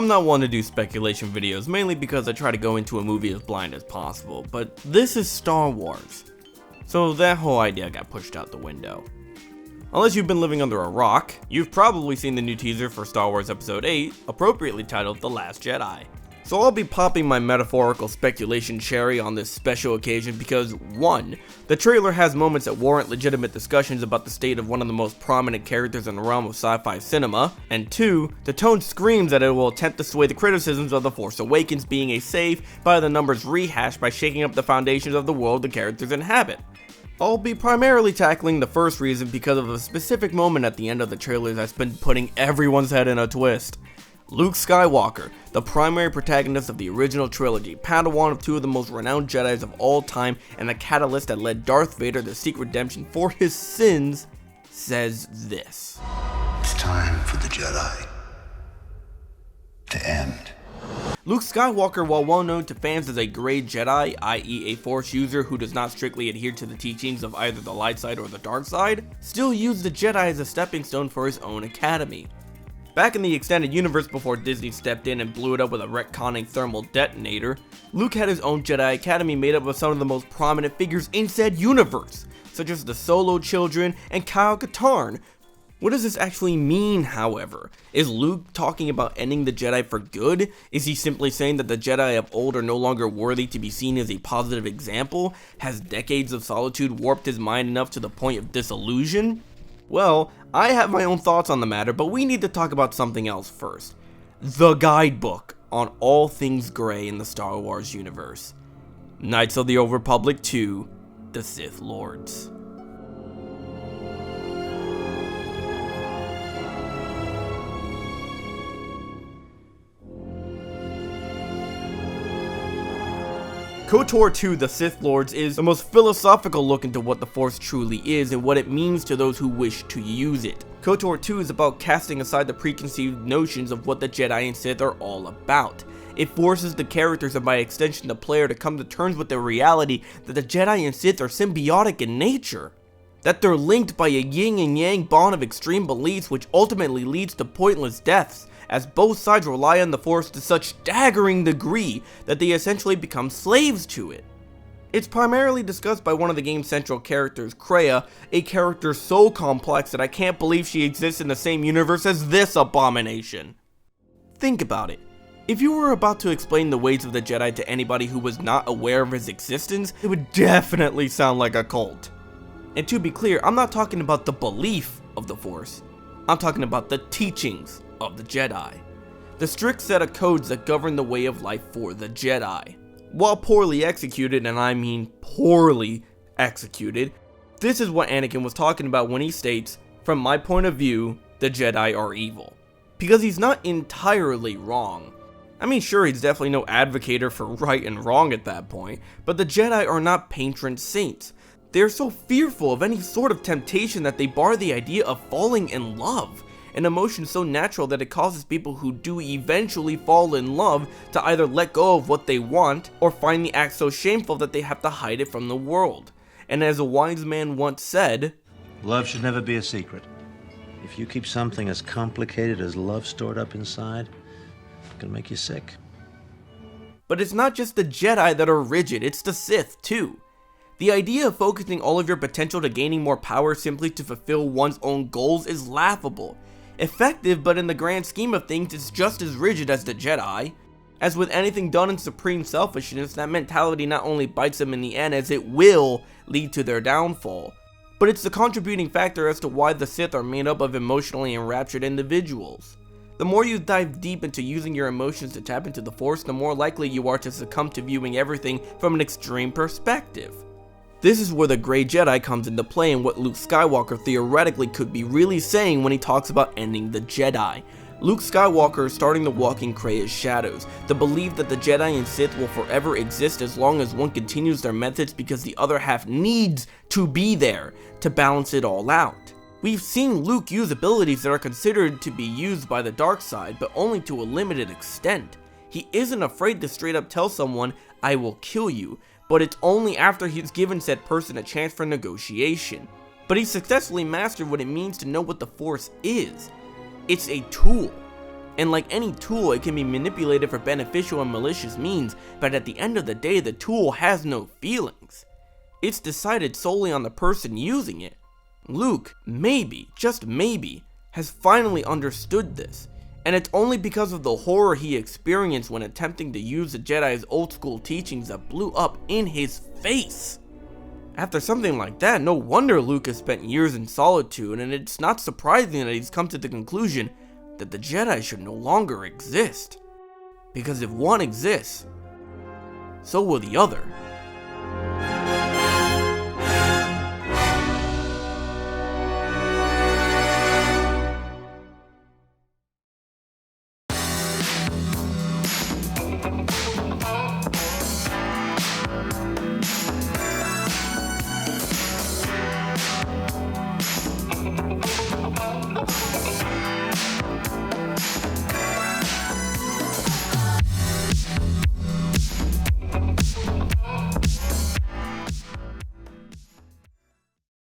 I'm not one to do speculation videos, mainly because I try to go into a movie as blind as possible, but this is Star Wars, so that whole idea got pushed out the window. Unless you've been living under a rock, you've probably seen the new teaser for Star Wars Episode VIII, appropriately titled The Last Jedi. So I'll be popping my metaphorical speculation cherry on this special occasion because 1. The trailer has moments that warrant legitimate discussions about the state of one of the most prominent characters in the realm of sci-fi cinema, and 2. The tone screams that it will attempt to sway the criticisms of The Force Awakens being a safe, by the numbers rehash by shaking up the foundations of the world the characters inhabit. I'll be primarily tackling the first reason because of a specific moment at the end of the trailer that's been putting everyone's head in a twist. Luke Skywalker, the primary protagonist of the original trilogy, Padawan of two of the most renowned Jedis of all time, and the catalyst that led Darth Vader to seek redemption for his sins, says this. It's time for the Jedi to end. Luke Skywalker, while well known to fans as a Grey Jedi, i.e. a Force user who does not strictly adhere to the teachings of either the light side or the dark side, still used the Jedi as a stepping stone for his own academy. Back in the extended universe before Disney stepped in and blew it up with a retconning thermal detonator, Luke had his own Jedi Academy made up of some of the most prominent figures in said universe, such as the Solo Children and Kyle Katarn. What does this actually mean, however? Is Luke talking about ending the Jedi for good? Is he simply saying that the Jedi of old are no longer worthy to be seen as a positive example? Has decades of solitude warped his mind enough to the point of disillusion? Well, I have my own thoughts on the matter, but we need to talk about something else first. The guidebook on all things gray in the Star Wars universe. Knights of the Old Republic 2, The Sith Lords. KOTOR 2, The Sith Lords is the most philosophical look into what the Force truly is and what it means to those who wish to use it. KOTOR 2 is about casting aside the preconceived notions of what the Jedi and Sith are all about. It forces the characters and by extension the player to come to terms with the reality that the Jedi and Sith are symbiotic in nature. That they're linked by a yin and yang bond of extreme beliefs which ultimately leads to pointless deaths, as both sides rely on the Force to such staggering degree that they essentially become slaves to it. It's primarily discussed by one of the game's central characters, Kreia, a character so complex that I can't believe she exists in the same universe as this abomination. Think about it. If you were about to explain the ways of the Jedi to anybody who was not aware of his existence, it would definitely sound like a cult. And to be clear, I'm not talking about the belief of the Force. I'm talking about the teachings of the Jedi. The strict set of codes that govern the way of life for the Jedi. While poorly executed, and I mean poorly executed, this is what Anakin was talking about when he states, "From my point of view, the Jedi are evil." Because he's not entirely wrong. I mean, sure, he's definitely no advocator for right and wrong at that point, but the Jedi are not patron saints. They are so fearful of any sort of temptation that they bar the idea of falling in love. An emotion so natural that it causes people who do eventually fall in love to either let go of what they want or find the act so shameful that they have to hide it from the world. And as a wise man once said, love should never be a secret. If you keep something as complicated as love stored up inside, it's gonna make you sick. But it's not just the Jedi that are rigid, it's the Sith too. The idea of focusing all of your potential to gaining more power simply to fulfill one's own goals is laughable. Effective, but in the grand scheme of things, it's just as rigid as the Jedi. As with anything done in supreme selfishness, that mentality not only bites them in the end, as it will lead to their downfall, but it's the contributing factor as to why the Sith are made up of emotionally enraptured individuals. The more you dive deep into using your emotions to tap into the Force, the more likely you are to succumb to viewing everything from an extreme perspective. This is where the Grey Jedi comes into play and what Luke Skywalker theoretically could be really saying when he talks about ending the Jedi. Luke Skywalker is starting to walk in Kreia's shadows, the belief that the Jedi and Sith will forever exist as long as one continues their methods because the other half needs to be there to balance it all out. We've seen Luke use abilities that are considered to be used by the dark side, but only to a limited extent. He isn't afraid to straight up tell someone, "I will kill you," but it's only after he's given said person a chance for negotiation. But he successfully mastered what it means to know what the Force is. It's a tool, And like any tool, it can be manipulated for beneficial and malicious means, but at the end of the day, the tool has no feelings. It's decided solely on the person using it. Luke, maybe, just maybe, has finally understood this, and it's only because of the horror he experienced when attempting to use the Jedi's old school teachings that blew up in his face. After something like that, no wonder Luke has spent years in solitude, and it's not surprising that he's come to the conclusion that the Jedi should no longer exist. Because if one exists, so will the other.